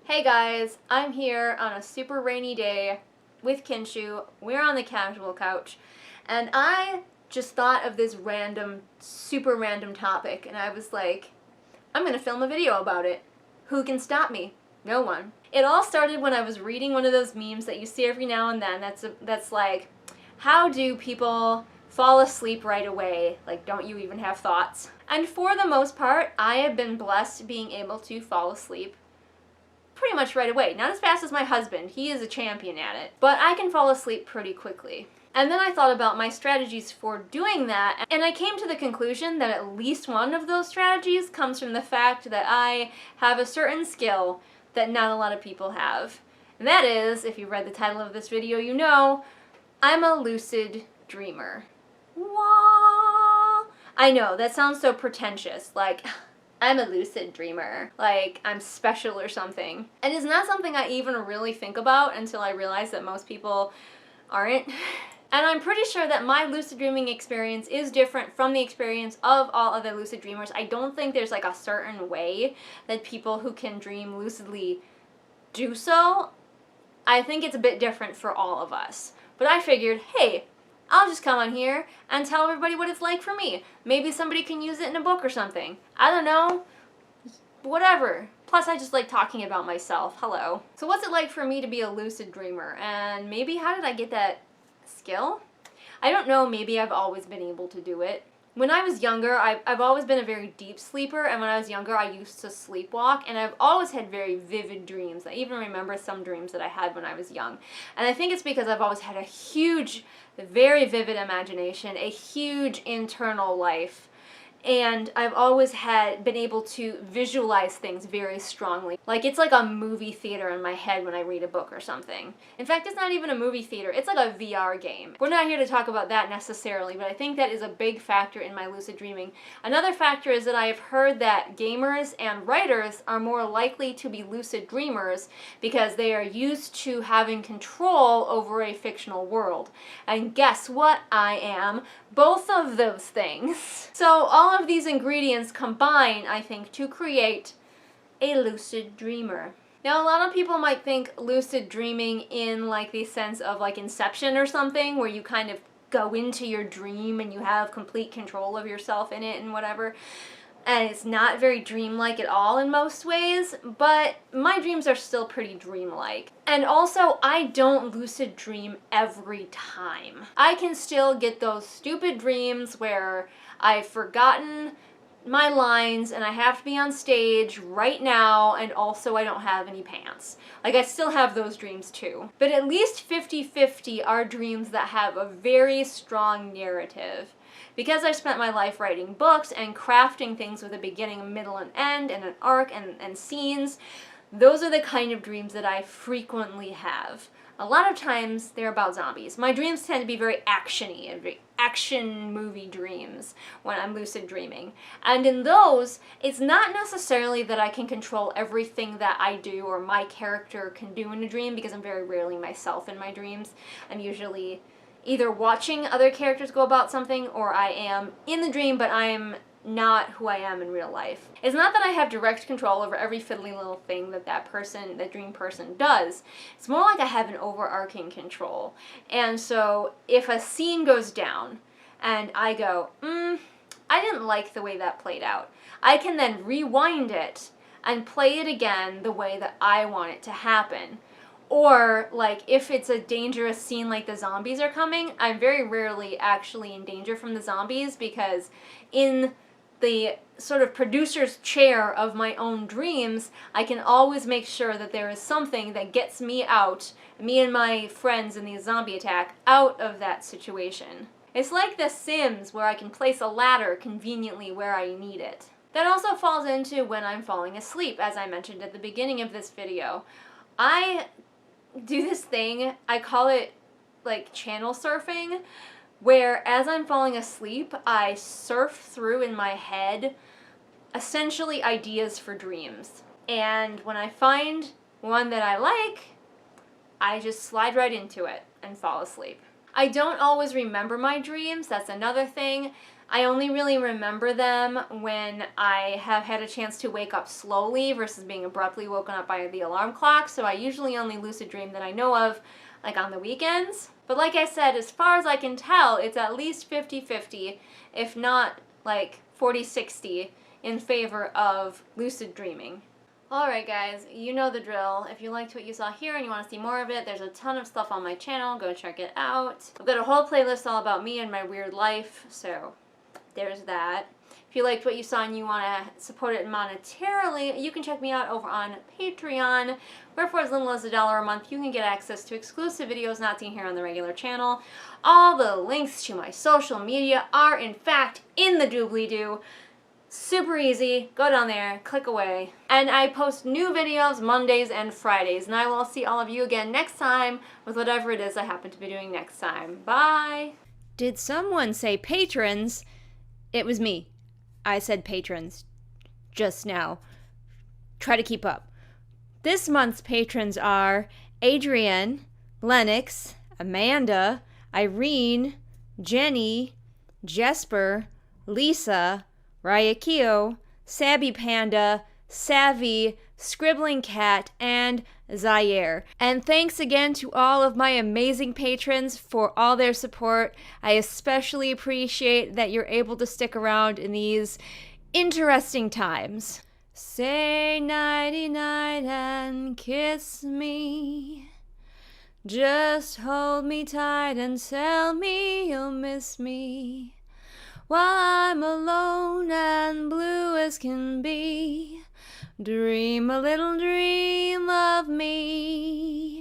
Hey guys, I'm here on a super rainy day with Kinshu. We're on the casual couch, and I just thought of this super random topic, and I was like, I'm gonna film a video about it. Who can stop me? No one. It all started when I was reading one of those memes that you see every now and then that's like, how do people fall asleep right away? Like, don't you even have thoughts? And for the most part, I have been blessed being able to fall asleep pretty much right away. Not as fast as my husband, he is a champion at it, but I can fall asleep pretty quickly. And then I thought about my strategies for doing that, and I came to the conclusion that at least one of those strategies comes from the fact that I have a certain skill that not a lot of people have. And that is, if you read the title of this video, you know, I'm a lucid dreamer. Wah! I know, that sounds so pretentious, like, I'm a lucid dreamer, like I'm special or something. And it's not something I even really think about until I realize that most people aren't. And I'm pretty sure that my lucid dreaming experience is different from the experience of all other lucid dreamers. I don't think there's like a certain way that people who can dream lucidly do so. I think it's a bit different for all of us. But I figured, hey, I'll just come on here and tell everybody what it's like for me. Maybe somebody can use it in a book or something. I don't know. Whatever. Plus, I just like talking about myself. Hello. So what's it like for me to be a lucid dreamer? And maybe how did I get that skill? I don't know. Maybe I've always been able to do it. When I was younger, I've always been a very deep sleeper, and when I was younger, I used to sleepwalk, and I've always had very vivid dreams. I even remember some dreams that I had when I was young. And I think it's because I've always had a huge, very vivid imagination, a huge internal life, and I've always been able to visualize things very strongly. Like, it's like a movie theater in my head when I read a book or something. In fact, it's not even a movie theater, it's like a VR game. We're not here to talk about that necessarily, but I think that is a big factor in my lucid dreaming. Another factor is that I have heard that gamers and writers are more likely to be lucid dreamers because they are used to having control over a fictional world. And guess what? I am both of those things. So all of these ingredients combine, I think, to create a lucid dreamer. Now, a lot of people might think lucid dreaming in like the sense of like Inception or something, where you kind of go into your dream and you have complete control of yourself in it and whatever. And it's not very dreamlike at all in most ways, but my dreams are still pretty dreamlike. And also, I don't lucid dream every time. I can still get those stupid dreams where I've forgotten my lines and I have to be on stage right now, and also I don't have any pants. Like, I still have those dreams too. But at least 50-50 are dreams that have a very strong narrative. Because I've spent my life writing books and crafting things with a beginning, a middle, and end, and an arc, and scenes, those are the kind of dreams that I frequently have. A lot of times, they're about zombies. My dreams tend to be very action-y, and very action movie dreams when I'm lucid dreaming. And in those, it's not necessarily that I can control everything that I do or my character can do in a dream, because I'm very rarely myself in my dreams. I'm usually either watching other characters go about something, or I am in the dream, but I am not who I am in real life. It's not that I have direct control over every fiddly little thing that dream person does. It's more like I have an overarching control. And so if a scene goes down and I go, I didn't like the way that played out, I can then rewind it and play it again the way that I want it to happen. Or, like, if it's a dangerous scene like the zombies are coming, I'm very rarely actually in danger from the zombies, because in the sort of producer's chair of my own dreams, I can always make sure that there is something that gets me out, me and my friends in the zombie attack, out of that situation. It's like The Sims, where I can place a ladder conveniently where I need it. That also falls into when I'm falling asleep, as I mentioned at the beginning of this video. I do this thing, I call it like channel surfing, where as I'm falling asleep, I surf through in my head essentially ideas for dreams. And when I find one that I like, I just slide right into it and fall asleep. I don't always remember my dreams, that's another thing. I only really remember them when I have had a chance to wake up slowly versus being abruptly woken up by the alarm clock, so I usually only lucid dream that I know of, like on the weekends. But like I said, as far as I can tell, it's at least 50-50, if not like 40-60, in favor of lucid dreaming. Alright guys, you know the drill. If you liked what you saw here and you want to see more of it, there's a ton of stuff on my channel. Go check it out. I've got a whole playlist all about me and my weird life, so there's that. If you liked what you saw and you want to support it monetarily, you can check me out over on Patreon, where for as little as $1 a month, you can get access to exclusive videos not seen here on the regular channel. All the links to my social media are, in fact, in the doobly-doo. Super easy. Go down there, click away. And I post new videos Mondays and Fridays, and I will see all of you again next time with whatever it is I happen to be doing next time. Bye! Did someone say patrons? It was me. I said patrons just now. Try to keep up. This month's patrons are Adrienne, Lennox, Amanda, Irene, Jenny, Jesper, Lisa, Ryakio, Sabby Panda, Savvy, Scribbling Cat, and Zaire. And thanks again to all of my amazing patrons for all their support. I especially appreciate that you're able to stick around in these interesting times. Say nighty-night and kiss me. Just hold me tight and tell me you'll miss me. While I'm alone and blue as can be, dream a little dream of me.